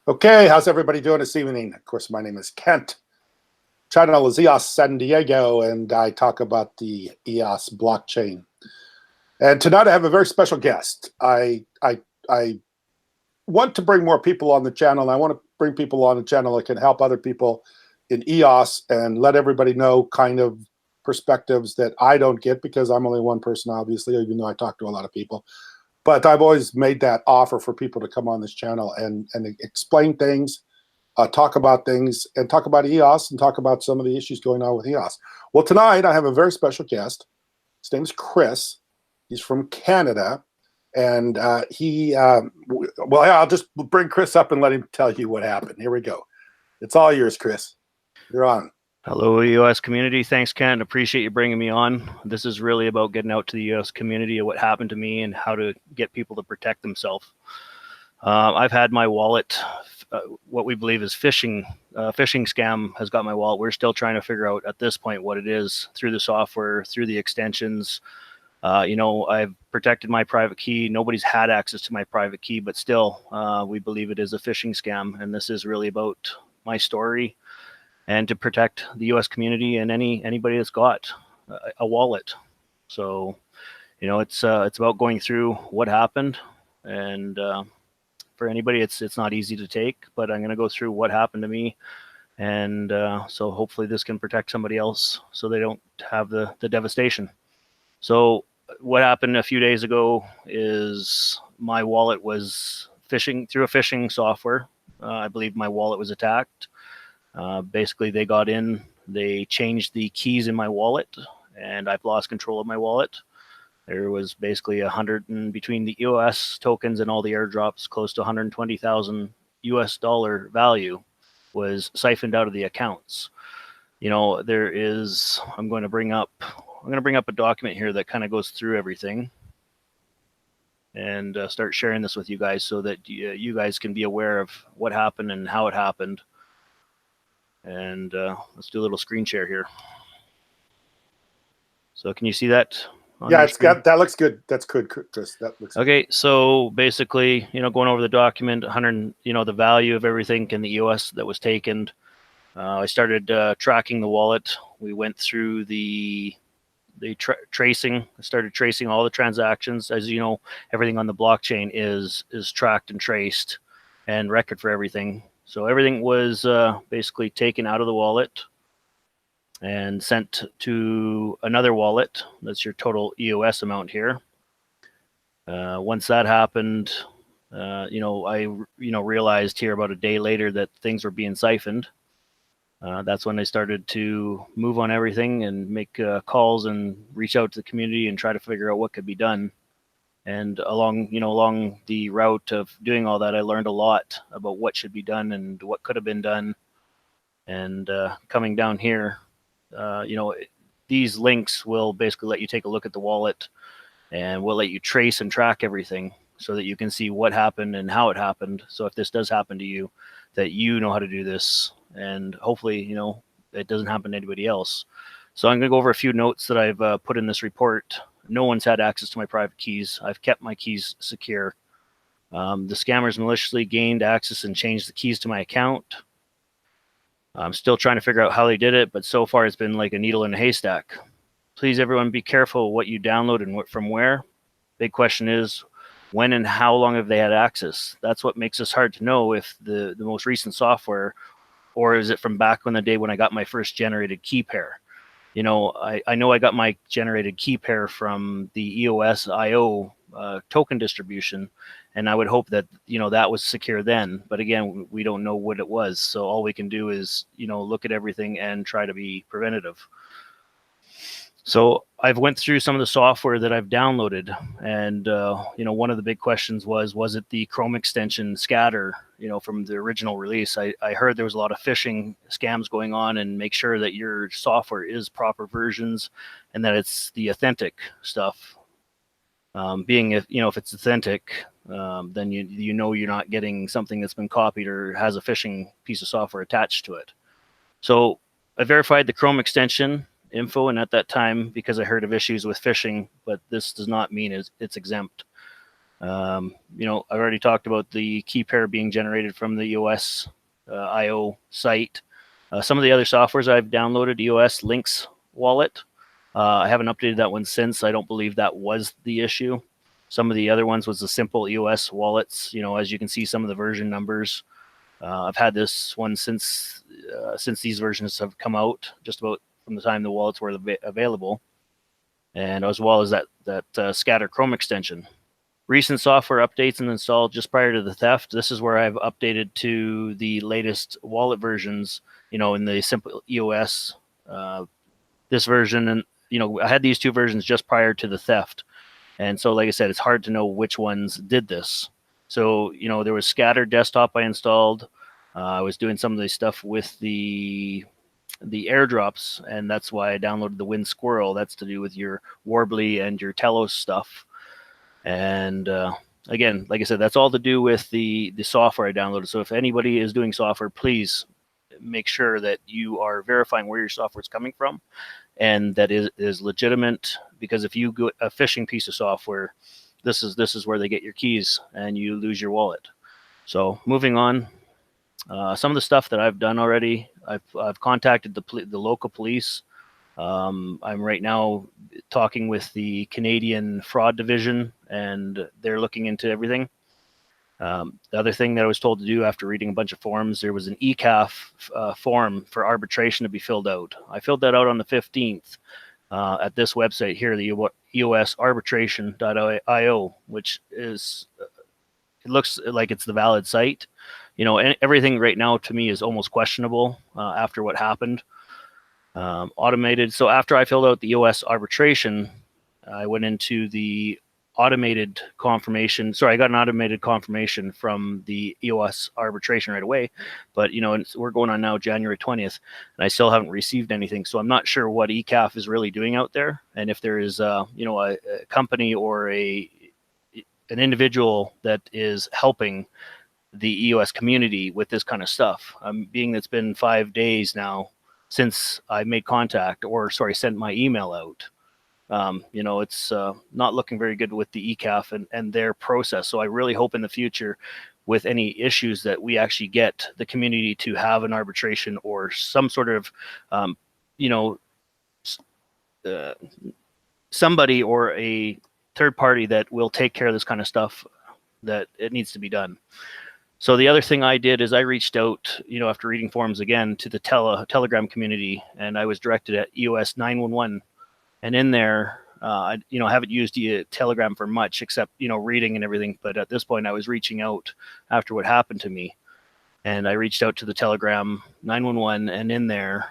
Okay, how's everybody doing this evening? Of course, my name is Kent. Channel is EOS San Diego, and I talk about the EOS blockchain. And tonight I have a very special guest. I want to bring more people on the channel. I want to bring people on the channel that can help other people in EOS and let everybody know kind of perspectives that I don't get because I'm only one person, obviously, even though I talk to a lot of people. But I've always made that offer for people to come on this channel and explain things, talk about things, and talk about EOS and talk about some of the issues going on with EOS. Well, tonight I have a very special guest. His name is Chris. He's from Canada. And I'll just bring Chris up and let him tell you what happened. Here we go. It's all yours, Chris. You're on. Hello, EOS community. Thanks, Ken. Appreciate you bringing me on. This is really about getting out to the EOS community of what happened to me and how to get people to protect themselves. I've had my wallet, what we believe is phishing scam has got my wallet. We're still trying to figure out at this point what it is through the software, through the extensions. I've protected my private key. Nobody's had access to my private key, but still, we believe it is a phishing scam. And this is really about my story and to protect the U.S. community and anybody that's got a wallet. So, it's about going through what happened, and for anybody, it's not easy to take. But I'm going to go through what happened to me, and so hopefully this can protect somebody else so they don't have the devastation. So what happened a few days ago is my wallet was phishing through a phishing software. I believe my wallet was attacked. Basically, they got in, they changed the keys in my wallet, and I've lost control of my wallet. There was basically between the EOS tokens and all the airdrops, close to 120,000 US dollar value was siphoned out of the accounts. I'm going to bring up a document here that kind of goes through everything and start sharing this with you guys so that you guys can be aware of what happened and how it happened. And let's do a little screen share here. So can you see that? Yeah, that looks good. That's good, Chris. That looks okay. Good. So basically, going over the document, the value of everything in the EOS that was taken. I started tracking the wallet. We went through the tracing. I started tracing all the transactions. As you know, everything on the blockchain is tracked and traced and record for everything. So everything was basically taken out of the wallet and sent to another wallet. That's your total EOS amount here. Once that happened, I realized here about a day later that things were being siphoned. That's when I started to move on everything and make calls and reach out to the community and try to figure out what could be done. And along the route of doing all that, I learned a lot about what should be done and what could have been done. And coming down here, these links will basically let you take a look at the wallet, and will let you trace and track everything so that you can see what happened and how it happened. So if this does happen to you, that you know how to do this, and hopefully, it doesn't happen to anybody else. So I'm going to go over a few notes that I've put in this report. No one's had access to my private keys. I've kept my keys secure. The scammers maliciously gained access and changed the keys to my account. I'm still trying to figure out how they did it, but so far it's been like a needle in a haystack. Please, everyone, be careful what you download and from where. Big question is, when and how long have they had access? That's what makes us hard to know if the most recent software, or is it from back in the day when I got my first generated key pair? I know I got my generated key pair from the EOS IO token distribution, and I would hope that that was secure then. But again, we don't know what it was, so all we can do is look at everything and try to be preventative. So I've went through some of the software that I've downloaded, and one of the big questions was it the Chrome extension scatter, from the original release? I heard there was a lot of phishing scams going on, and make sure that your software is proper versions and that it's the authentic stuff. If it's authentic, then you're not getting something that's been copied or has a phishing piece of software attached to it. So I verified the Chrome extension info, and at that time, because I heard of issues with phishing, but this does not mean it's exempt. I've already talked about the key pair being generated from the EOS IO site. Some of the other softwares I've downloaded, EOS Links wallet. I haven't updated that one since. I don't believe that was the issue. Some of the other ones was the simple EOS wallets. As you can see, some of the version numbers. I've had this one since these versions have come out, just about from the time the wallets were available, and as well as that scatter Chrome extension. Recent software updates and installed just prior to the theft. This is where I've updated to the latest wallet versions, in the simple EOS, this version. And, I had these two versions just prior to the theft. And so, like I said, it's hard to know which ones did this. So, there was Scatter Desktop I installed. I was doing some of the stuff with the airdrops, and that's why I downloaded the Wind Squirrel. That's to do with your Warbly and your Telos stuff. And again, like I said, that's all to do with the software I downloaded. So if anybody is doing software, please make sure that you are verifying where your software is coming from and that is legitimate. Because if you go a phishing piece of software, this is where they get your keys and you lose your wallet. So moving on, some of the stuff that I've done already, I've contacted the local police. I'm right now talking with the Canadian Fraud Division, and they're looking into everything. The other thing that I was told to do after reading a bunch of forums, there was an ECAF form for arbitration to be filled out. I filled that out on the 15th at this website here, the EOS arbitration.io, which is, it looks like it's the valid site. Everything right now to me is almost questionable after what happened. Automated. So after I filled out the EOS arbitration, I went into the automated confirmation. Sorry, I got an automated confirmation from the EOS arbitration right away. But, we're going on now January 20th, and I still haven't received anything. So I'm not sure what ECAF is really doing out there. And if there is, a company or an individual that is helping the EOS community with this kind of stuff. Being that's been 5 days now since I made contact, sent my email out. It's not looking very good with the ECAF and their process. So I really hope in the future, with any issues, that we actually get the community to have an arbitration or some sort of, somebody or a third party that will take care of this kind of stuff, that it needs to be done. So the other thing I did is I reached out, after reading forums again, to the Telegram community, and I was directed at EOS 911. And in there, I haven't used Telegram for much except, reading and everything. But at this point, I was reaching out after what happened to me. And I reached out to the Telegram 911, and in there,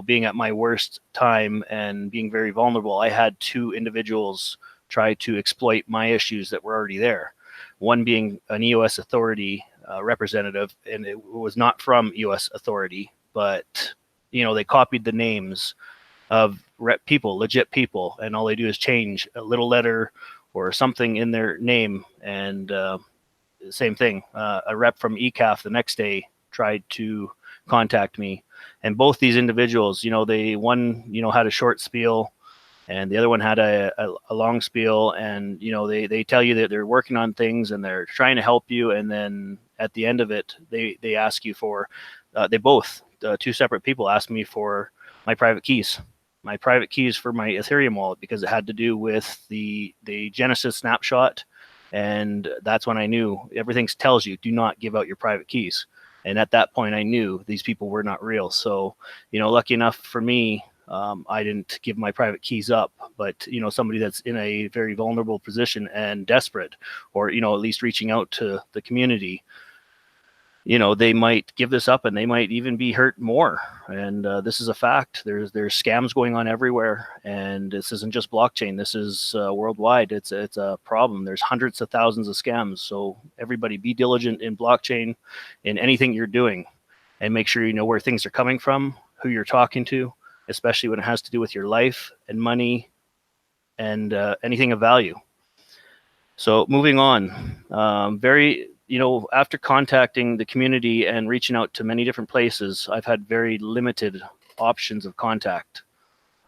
being at my worst time and being very vulnerable, I had two individuals try to exploit my issues that were already there. One being an EOS Authority representative, and it was not from EOS Authority, but they copied the names of people, legit people, and all they do is change a little letter or something in their name. And same thing, a rep from ECAF the next day tried to contact me, and both these individuals, one had a short spiel, and the other one had a long spiel, and they tell you that they're working on things and they're trying to help you, and then at the end of it, they ask you for, two separate people asked me for my private keys for my Ethereum wallet, because it had to do with the Genesis snapshot, and that's when I knew everything tells you do not give out your private keys. And at that point, I knew these people were not real. So, lucky enough for me, I didn't give my private keys up, but somebody that's in a very vulnerable position and desperate, or at least reaching out to the community, they might give this up and they might even be hurt more. And this is a fact. There's scams going on everywhere, and this isn't just blockchain. This is worldwide. It's a problem. There's hundreds of thousands of scams. So everybody, be diligent in blockchain, in anything you're doing, and make sure you know where things are coming from, who you're talking to, especially when it has to do with your life and money and anything of value. So moving on, after contacting the community and reaching out to many different places, I've had very limited options of contact.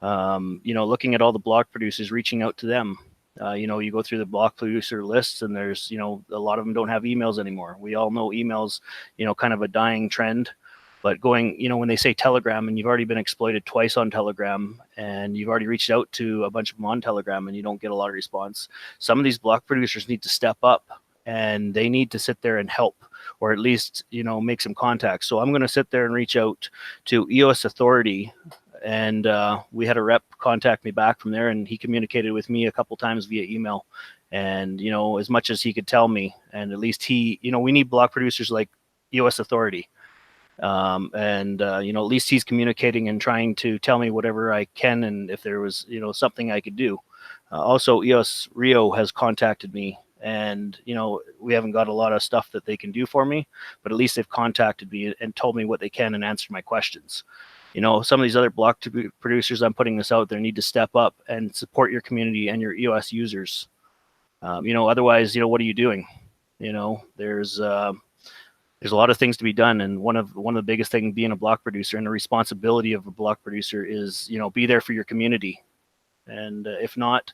Looking at all the block producers, reaching out to them, You go through the block producer lists, and there's, a lot of them don't have emails anymore. We all know emails, kind of a dying trend. But going, when they say Telegram, and you've already been exploited twice on Telegram, and you've already reached out to a bunch of them on Telegram, and you don't get a lot of response, some of these block producers need to step up, and they need to sit there and help, or at least, make some contacts. So I'm going to sit there and reach out to EOS Authority, and we had a rep contact me back from there, and he communicated with me a couple times via email, and as much as he could tell me, and at least we need block producers like EOS Authority. At least he's communicating and trying to tell me whatever I can, and if there was, something I could do. Also, EOS Rio has contacted me, and, we haven't got a lot of stuff that they can do for me, but at least they've contacted me and told me what they can and answered my questions. Some of these other block producers, I'm putting this out there, need to step up and support your community and your EOS users. Otherwise, what are you doing? There's a lot of things to be done, and one of the biggest things being a block producer, and the responsibility of a block producer is, be there for your community. And if not,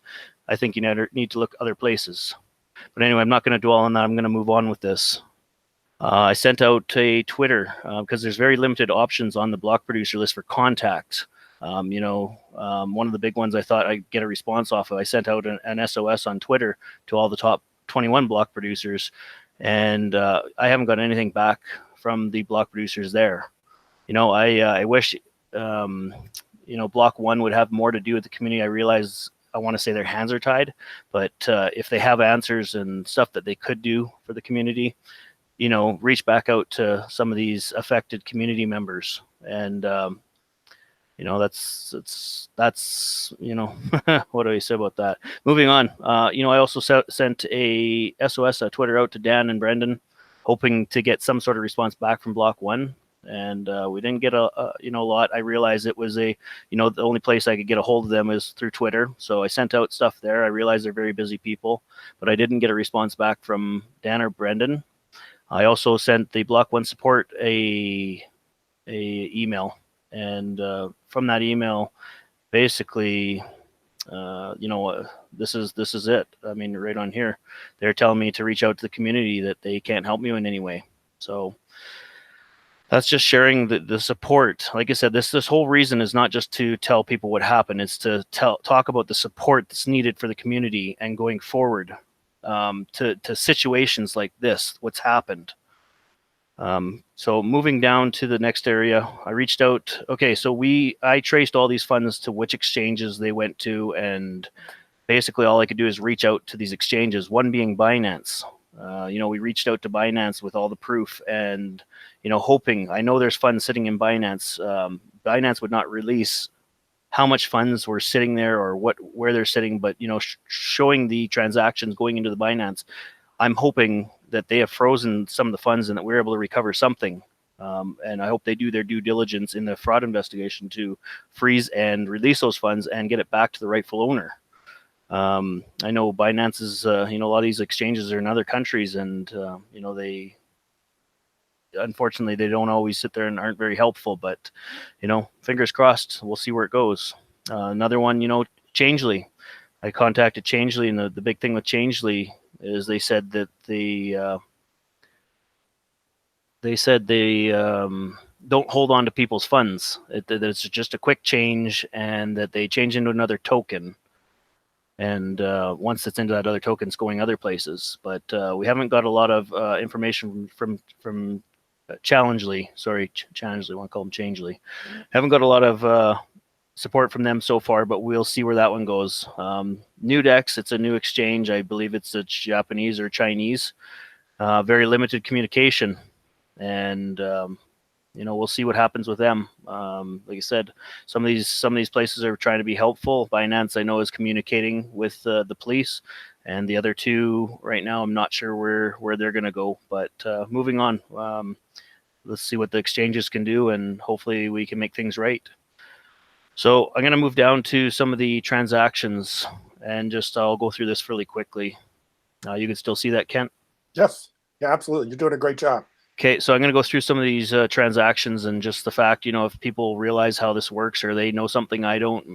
I think you need to look other places. But anyway, I'm not going to dwell on that. I'm going to move on with this. I sent out a Twitter because there's very limited options on the block producer list for contacts. One of the big ones I thought I'd get a response off of, I sent out an SOS on Twitter to all the top 21 block producers, and I haven't got anything back from the block producers there. I wish, block one would have more to do with the community. I realize, I want to say their hands are tied, but if they have answers and stuff that they could do for the community, reach back out to some of these affected community members. And, that's what do I say about that? Moving on, I also sent a SOS Twitter out to Dan and Brendan, hoping to get some sort of response back from block one. And we didn't get a lot. I realized it was the only place I could get a hold of them is through Twitter. So I sent out stuff there. I realized they're very busy people, but I didn't get a response back from Dan or Brendan. I also sent the block one support a email, and from that email, basically, this is it. I mean, right on here, they're telling me to reach out to the community, that they can't help me in any way. So that's just sharing the support. Like I said, this whole reason is not just to tell people what happened. It's to talk about the support that's needed for the community and going forward to situations like this, what's happened. So moving down to the next area, I reached out. Okay, so I traced all these funds to which exchanges they went to, and basically all I could do is reach out to these exchanges, one being Binance. We reached out to Binance with all the proof, and hoping, I know there's funds sitting in Binance. Binance would not release how much funds were sitting there or where they're sitting, but showing the transactions going into the Binance, I'm hoping that they have frozen some of the funds and that we're able to recover something. And I hope they do their due diligence in the fraud investigation to freeze and release those funds and get it back to the rightful owner. I know Binance is, a lot of these exchanges are in other countries, and, they, unfortunately, they don't always sit there and aren't very helpful, but, fingers crossed, we'll see where it goes. Another one, Changely. I contacted Changely, and the big thing with Changely is they said that they don't hold on to people's funds. It's just a quick change, and that they change into another token. And once it's into that other token, it's going other places. But we haven't got a lot of information from Challengely. Sorry, Challengely. I want to call them Changely. Haven't got a lot of support from them so far, but we'll see where that one goes. Nudex, it's a new exchange. I believe it's a Japanese or Chinese. Very limited communication, and we'll see what happens with them. Like I said, some of these places are trying to be helpful. Binance, I know, is communicating with the police, and the other two right now, I'm not sure where they're going to go. But moving on, let's see what the exchanges can do, and hopefully we can make things right. So I'm going to move down to some of the transactions, and I'll go through this fairly quickly. You can still see that, Kent? Yes. Yeah, absolutely. You're doing a great job. Okay, so I'm going to go through some of these transactions, and just the fact, if people realize how this works, or they know something I don't,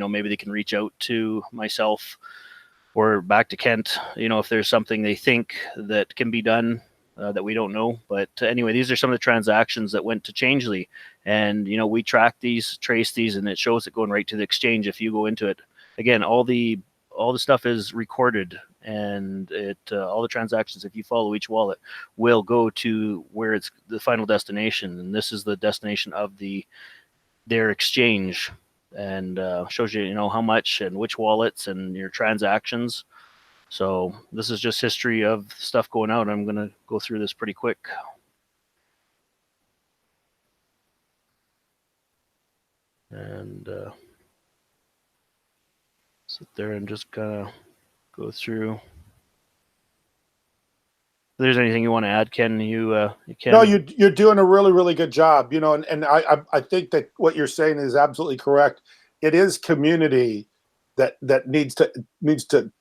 maybe they can reach out to myself. or back to Kent, if there's something they think that can be done that we don't know. But anyway, these are some of the transactions that went to Changely, and we track these, trace these, and it shows it going right to the exchange. If you go into it, again, all the stuff is recorded, and all the transactions, if you follow each wallet, will go to where it's the final destination, and this is the destination of their exchange, and shows you how much and which wallets and your transactions. So this is just history of stuff going out. I'm going to go through this pretty quick. And sit there and just kind of go through. If there's anything you want to add, Ken, you can. No, you're doing a really, really good job. And I think that what you're saying is absolutely correct. It is community that needs to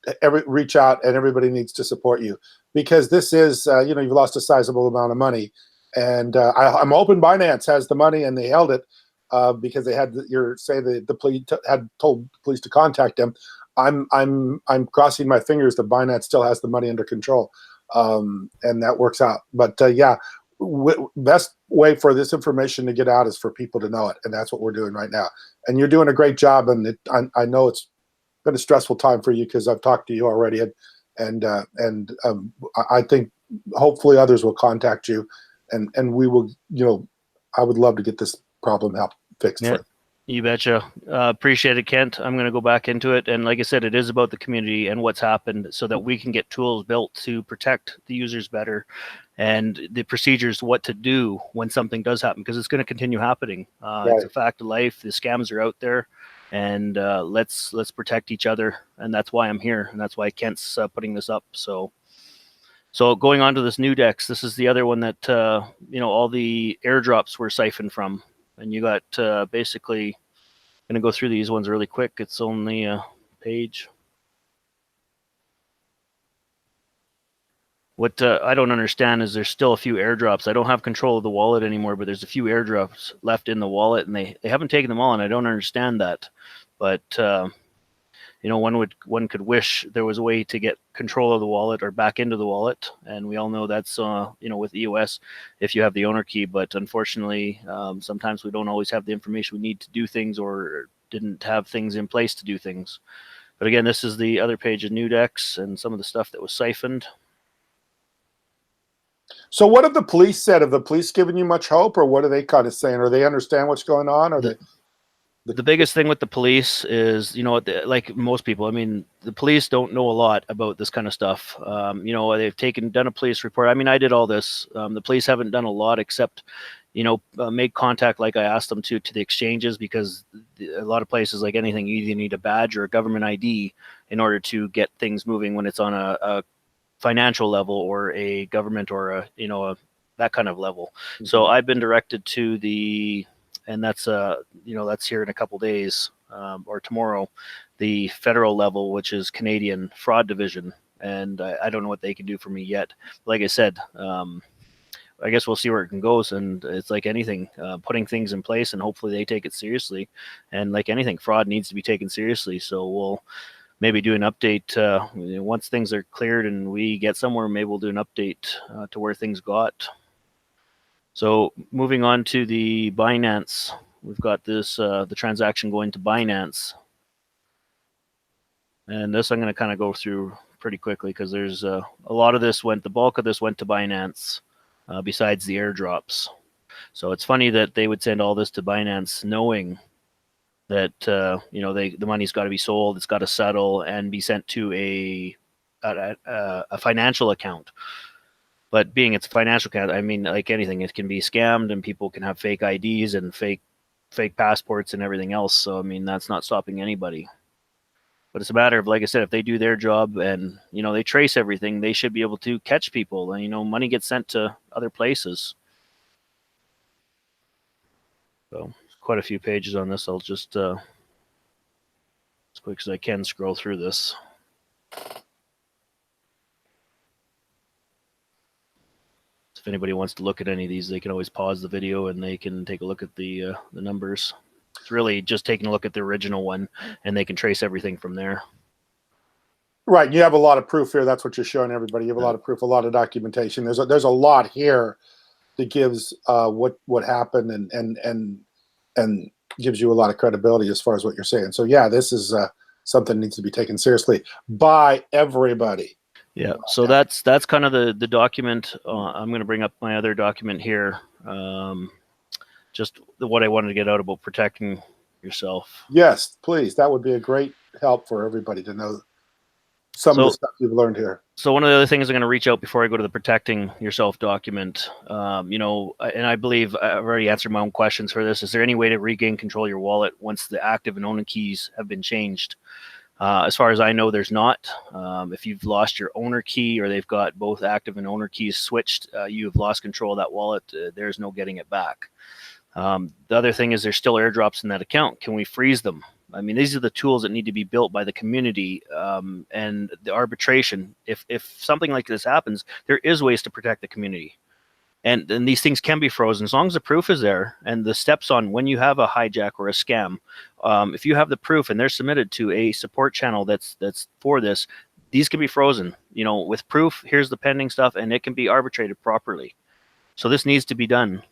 reach out, and everybody needs to support you, because this is you've lost a sizable amount of money, and I'm hoping Binance has the money and they held it because they had the police had told the police to contact them. I'm crossing my fingers that Binance still has the money under control, and that works out. But best way for this information to get out is for people to know it, and that's what we're doing right now. And you're doing a great job, and I know it's been a stressful time for you because I've talked to you already, and I think hopefully others will contact you, and we will. I would love to get this problem fixed. Yeah. You betcha. Appreciate it, Kent. I'm going to go back into it. And like I said, it is about the community and what's happened so that we can get tools built to protect the users better, and the procedures, what to do when something does happen, because it's going to continue happening. Right. It's a fact of life. The scams are out there, and let's protect each other. And that's why I'm here. And that's why Kent's putting this up. So going on to this new Dex, this is the other one that, all the airdrops were siphoned from. And you got basically, going to go through these ones really quick. It's only a page. What I don't understand is there's still a few airdrops. I don't have control of the wallet anymore, but there's a few airdrops left in the wallet, and they haven't taken them all, and I don't understand that. But one could wish there was a way to get control of the wallet or back into the wallet, and we all know that's with EOS if you have the owner key. But unfortunately, sometimes we don't always have the information we need to do things, or didn't have things in place to do things. But again, this is the other page of Nudex and some of the stuff that was siphoned. So what have the police said? Have the police given you much hope, or what are they kind of saying? Or they understand what's going on? Or the biggest thing with the police is, like most people, I mean, the police don't know a lot about this kind of stuff. They've done a police report. I mean, I did all this. The police haven't done a lot except, make contact like I asked them to the exchanges, because a lot of places, like anything, you either need a badge or a government ID in order to get things moving when it's on a financial level or a government or that kind of level. Mm-hmm. So I've been directed to and that's that's here in a couple days or tomorrow, the federal level, which is Canadian Fraud Division, and I don't know what they can do for me yet. Like I said, I guess we'll see where it can go. And it's like anything, putting things in place, and hopefully they take it seriously. And like anything, fraud needs to be taken seriously. So we'll maybe do an update once things are cleared and we get somewhere. Maybe we'll do an update to where things got. So moving on to the Binance, we've got this the transaction going to Binance, and this I'm going to kind of go through pretty quickly because there's a lot of this the bulk of this went to Binance, besides the airdrops. So it's funny that they would send all this to Binance, knowing that the money's got to be sold, it's got to settle and be sent to a financial account. But being it's a financial account, I mean, like anything, it can be scammed, and people can have fake IDs and fake passports and everything else. So I mean, that's not stopping anybody. But it's a matter of, like I said, if they do their job and they trace everything, they should be able to catch people, and money gets sent to other places. So quite a few pages on this. I'll just as quick as I can scroll through this. If anybody wants to look at any of these, they can always pause the video and they can take a look at the numbers. It's really just taking a look at the original one, and they can trace everything from there. Right. You have a lot of proof here. That's what you're showing everybody. You have a lot of proof, a lot of documentation. There's a lot here that gives what happened and gives you a lot of credibility as far as what you're saying. So yeah, this is something that needs to be taken seriously by everybody. Yeah. So that's kind of the document. I'm going to bring up my other document here. Just what I wanted to get out about protecting yourself. Yes, please. That would be a great help for everybody to know some of the stuff you've learned here. So one of the other things I'm going to reach out before I go to the protecting yourself document, you know, and I believe I've already answered my own questions for this. Is there any way to regain control of your wallet once the active and owner keys have been changed? As far as I know, there's not. If you've lost your owner key or they've got both active and owner keys switched, you have lost control of that wallet. There's no getting it back. The other thing is there's still airdrops in that account. Can we freeze them? I mean, these are the tools that need to be built by the community, and the arbitration. If something like this happens, there is ways to protect the community. And these things can be frozen as long as the proof is there and the steps on when you have a hijack or a scam. If you have the proof and they're submitted to a support channel that's for this, these can be frozen. You know, with proof, here's the pending stuff, and it can be arbitrated properly. So this needs to be done.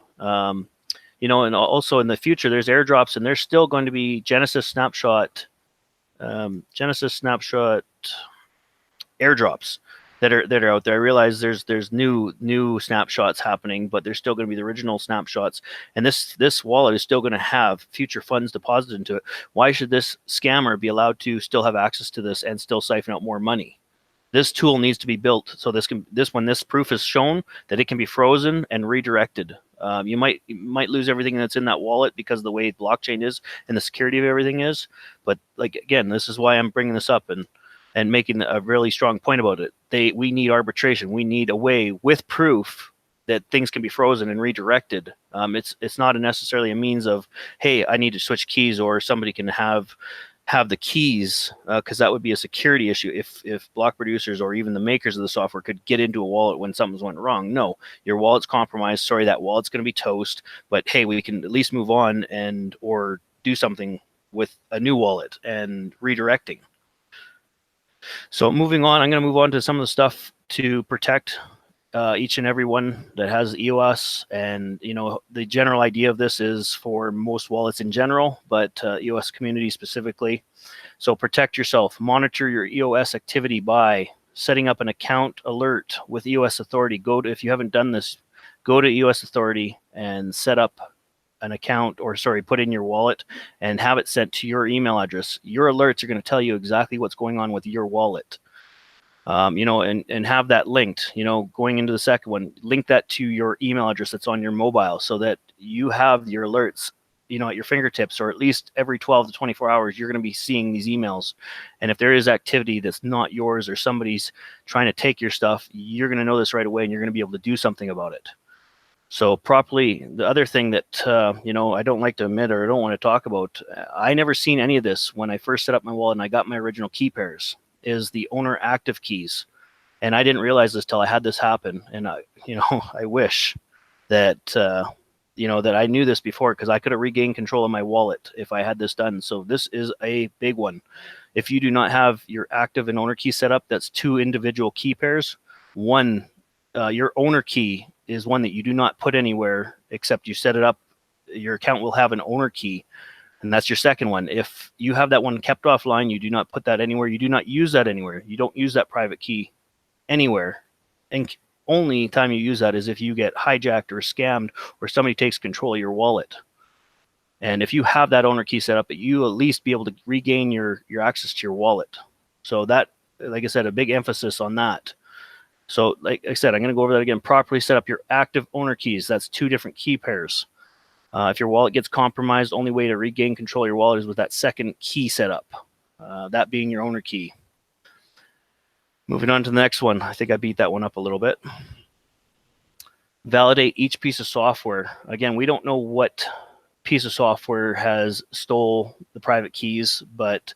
You know, and also in the future, there's airdrops, and there's still going to be Genesis snapshot airdrops that are out there. I realize there's new snapshots happening, but there's still going to be the original snapshots, and this wallet is still going to have future funds deposited into it. Why should this scammer be allowed to still have access to this and still siphon out more money? This tool needs to be built so when this proof is shown, that it can be frozen and redirected. You might lose everything that's in that wallet because of the way blockchain is and the security of everything is. But like, again, this is why I'm bringing this up and making a really strong point about it. We need arbitration. We need a way with proof that things can be frozen and redirected. It's not necessarily a means of, hey, I need to switch keys, or somebody can have the keys, because that would be a security issue if block producers or even the makers of the software could get into a wallet when something's went wrong. No, your wallet's compromised. Sorry, that wallet's going to be toast, but hey, we can at least move on or do something with a new wallet and redirecting. So moving on, I'm going to move on to some of the stuff to protect each and every one that has EOS. And, you know, the general idea of this is for most wallets in general, but EOS community specifically. So protect yourself. Monitor your EOS activity by setting up an account alert with EOS Authority. If you haven't done this, go to EOS Authority and set up an account, put in your wallet and have it sent to your email address. Your alerts are going to tell you exactly what's going on with your wallet. You know, and have that linked, you know, going into the second one, link that to your email address that's on your mobile so that you have your alerts, you know, at your fingertips, or at least every 12 to 24 hours, you're going to be seeing these emails. And if there is activity that's not yours or somebody's trying to take your stuff, you're going to know this right away and you're going to be able to do something about it. So properly, the other thing that, you know, I don't like to admit or I don't want to talk about, I never seen any of this when I first set up my wallet and I got my original key pairs, is the owner active keys. And I didn't realize this till I had this happen. And I wish that, you know, that I knew this before, because I could have regained control of my wallet if I had this done. So this is a big one. If you do not have your active and owner key set up, that's 2 individual key pairs. One, your owner key is one that you do not put anywhere except you set it up. Your account will have an owner key, and that's your second one. If you have that one kept offline, you do not put that anywhere. You do not use that anywhere. You don't use that private key anywhere. And only time you use that is if you get hijacked or scammed or somebody takes control of your wallet. And if you have that owner key set up, you at least be able to regain your access to your wallet. So that, like I said, a big emphasis on that. So like I said, I'm going to go over that again. Properly set up your active owner keys. That's 2 different key pairs. If your wallet gets compromised, only way to regain control of your wallet is with that second key setup, that being your owner key. Moving on to the next one. I think I beat that one up a little bit. Validate each piece of software. Again, we don't know what piece of software has stole the private keys, but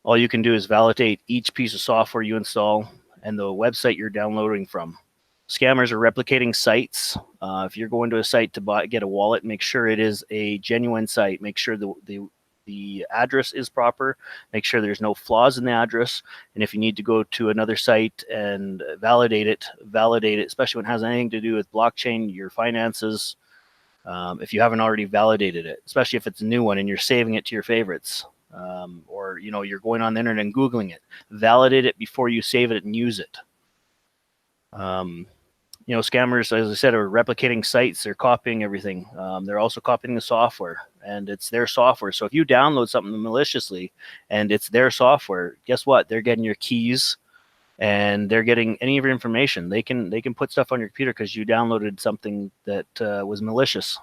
all you can do is validate each piece of software you install and the website you're downloading from. Scammers are replicating sites. If you're going to a site to get a wallet, make sure it is a genuine site. Make sure the the address is proper. Make sure there's no flaws in the address. And if you need to go to another site and validate it, especially when it has anything to do with blockchain, your finances. If you haven't already validated it, especially if it's a new one and you're saving it to your favorites, or you're going on the internet and Googling it, validate it before you save it and use it. Scammers, as I said, are replicating sites. They're copying everything. They're also copying the software, and it's their software. So if you download something maliciously and it's their software, guess what? They're getting your keys and they're getting any of your information. They can put stuff on your computer because you downloaded something that was malicious.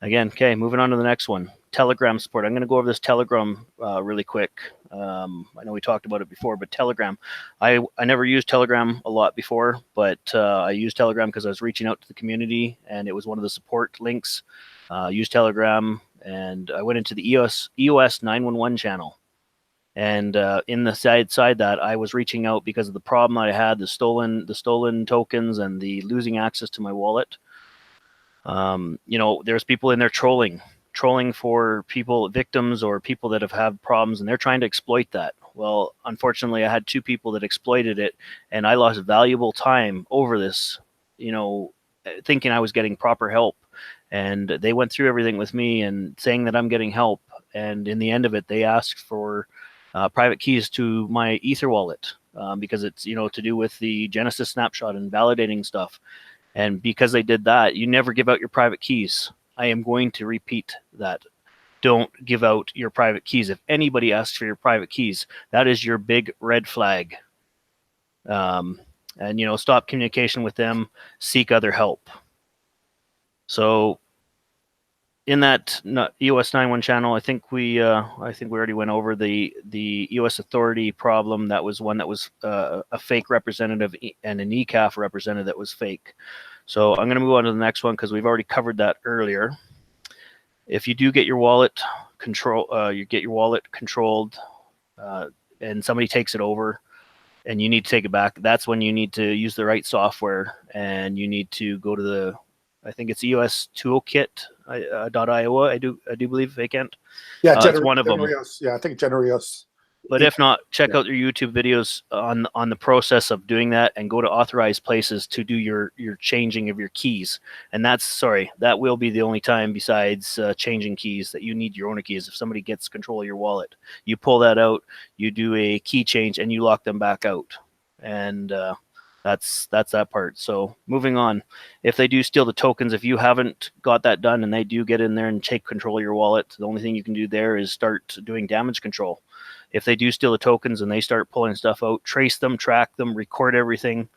Again, okay, moving on to the next one. Telegram support. I'm going to go over this Telegram really quick. I know we talked about it before, but Telegram. I never used Telegram a lot before, but I used Telegram because I was reaching out to the community, and it was one of the support links. Used Telegram, and I went into the EOS 911 channel. And in the side that I was reaching out because of the problem I had, the stolen tokens and the losing access to my wallet. There's people in there trolling for victims or people that have had problems, and they're trying to exploit that. Well, unfortunately, I had 2 people that exploited it, and I lost valuable time over this, thinking I was getting proper help. And they went through everything with me and saying that I'm getting help. And in the end of it, they asked for private keys to my Ether wallet because it's, to do with the Genesis snapshot and validating stuff. And because they did that, you never give out your private keys. I am going to repeat that. Don't give out your private keys. If anybody asks for your private keys, that is your big red flag. And, stop communication with them. Seek other help. So in that EOS 911 channel, I think we already went over the EOS Authority problem. That was one that was a fake representative and an ECAF representative that was fake. So I'm going to move on to the next one because we've already covered that earlier. If you do get your wallet controlled, and somebody takes it over, and you need to take it back, that's when you need to use the right software, and you need to go to I think it's EOS Toolkit.io. I do believe they can't. Yeah, it's one of them. Yeah, I think Generios. But if not, check out your YouTube videos on the process of doing that, and go to authorized places to do your changing of your keys. And that will be the only time besides changing keys that you need your own keys. If somebody gets control of your wallet, you pull that out, you do a key change, and you lock them back out. And that's that part. So moving on, if they do steal the tokens, if you haven't got that done and they do get in there and take control of your wallet, the only thing you can do there is start doing damage control. If they do steal the tokens and they start pulling stuff out, trace them, track them, record everything,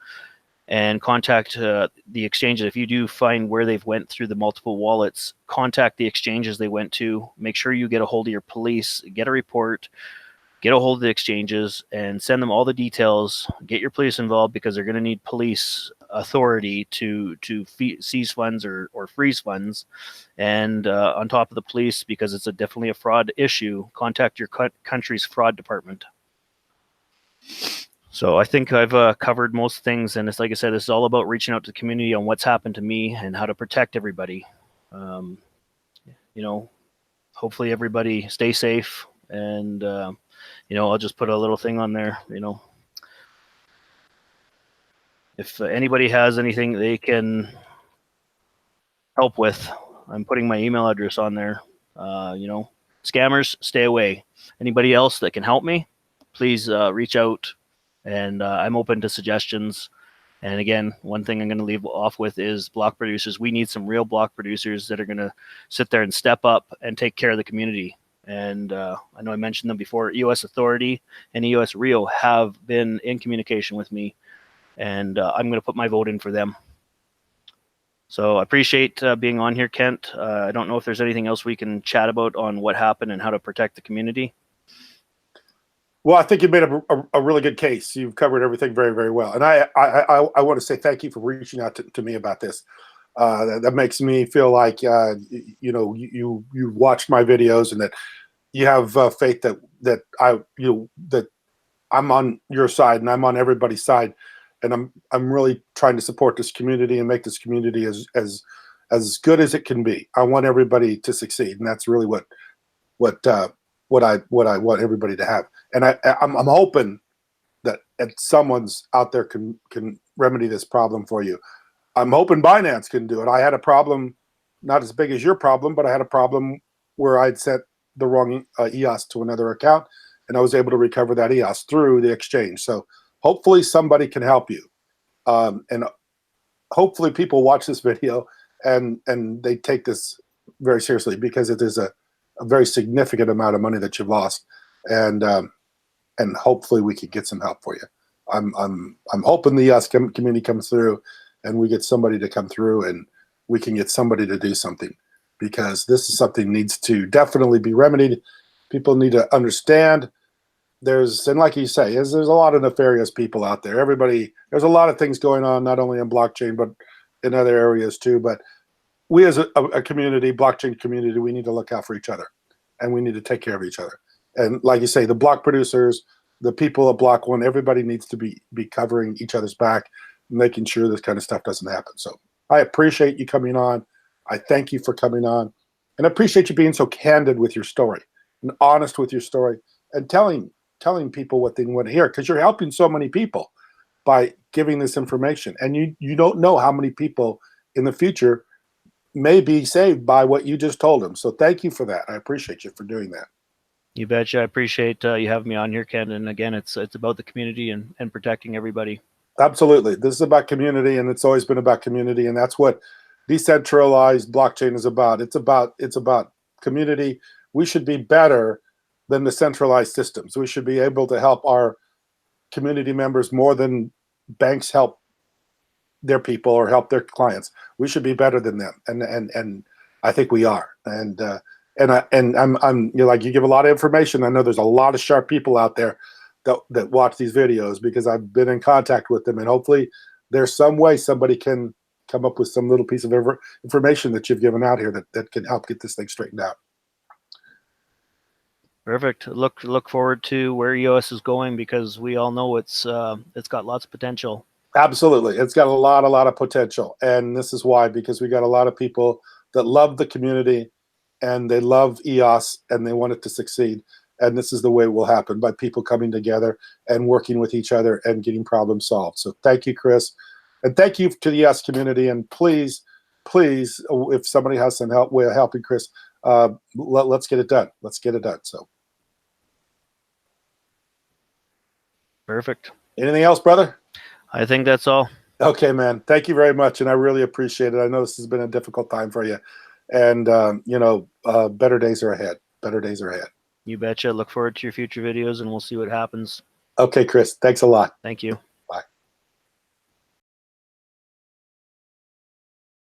and contact the exchanges. If you do find where they've went through the multiple wallets, contact the exchanges they went to. Make sure you get a hold of your police, get a report, get a hold of the exchanges, and send them all the details. Get your police involved because they're going to need police authority to seize funds or freeze funds. And on top of the police, because it's definitely a fraud issue, contact your country's fraud department. So I think I've covered most things, and it's like I said, this is all about reaching out to the community on what's happened to me and how to protect everybody. Hopefully everybody stay safe, and I'll just put a little thing on there. If anybody has anything they can help with, I'm putting my email address on there. Scammers, stay away. Anybody else that can help me, please reach out, and I'm open to suggestions. And again, one thing I'm going to leave off with is block producers. We need some real block producers that are going to sit there and step up and take care of the community. And I know I mentioned them before. EOS Authority and EOS Rio have been in communication with me, and I'm going to put my vote in for them. So I appreciate being on here, Kent. I don't know if there's anything else we can chat about on what happened and how to protect the community. Well, I think you made a really good case. You've covered everything very, very well. And I want to say thank you for reaching out to me about this. That makes me feel like, you watched my videos and that you have faith that I'm on your side and I'm on everybody's side. And I'm really trying to support this community and make this community as good as it can be. I want everybody to succeed. And that's really what what I want everybody to have. And I'm hoping that someone's out there can remedy this problem for you. I'm hoping Binance can do it. I had a problem, not as big as your problem, but I had a problem where I'd sent the wrong EOS to another account, and I was able to recover that EOS through the exchange. So hopefully somebody can help you. And hopefully people watch this video and they take this very seriously, because it is a very significant amount of money that you've lost. And hopefully we can get some help for you. I'm hoping the EOS community comes through and we get somebody to come through and we can get somebody to do something, because this is something needs to definitely be remedied. People need to understand and like you say, there's a lot of nefarious people out there. There's a lot of things going on, not only in blockchain, but in other areas too. But we as a community, blockchain community, we need to look out for each other, and we need to take care of each other. And like you say, the block producers, the people at Block One, everybody needs to be covering each other's back, making sure this kind of stuff doesn't happen. So I appreciate you coming on. I thank you for coming on, and I appreciate you being so candid with your story and honest with your story, and telling people what they want to hear, because you're helping so many people by giving this information. And you don't know how many people in the future may be saved by what you just told them. So thank you for that. I appreciate you for doing that. You betcha. I appreciate you having me on here, Ken. And again, it's about the community and protecting everybody. Absolutely. This is about community, and it's always been about community. And that's what decentralized blockchain is about. It's about community. We should be better than the centralized systems. We should be able to help our community members more than banks help their people or help their clients. We should be better than them, and I think we are. And I'm you give a lot of information. I know there's a lot of sharp people out there that watch these videos, because I've been in contact with them, and hopefully there's some way somebody can come up with some little piece of information that you've given out here that can help get this thing straightened out. Perfect. Look forward to where EOS is going, because we all know it's got lots of potential. Absolutely. It's got a lot of potential. And this is why, because we got a lot of people that love the community and they love EOS and they want it to succeed. And this is the way it will happen, by people coming together and working with each other and getting problems solved. So thank you, Chris. And thank you to the EOS community. And please, if somebody has some way of helping Chris, let's get it done. Let's get it done. So. Perfect. Anything else, brother? I think that's all. Okay, man. Thank you very much, and I really appreciate it. I know this has been a difficult time for you, and better days are ahead. Better days are ahead. You betcha. Look forward to your future videos, and we'll see what happens. Okay, Chris. Thanks a lot. Thank you.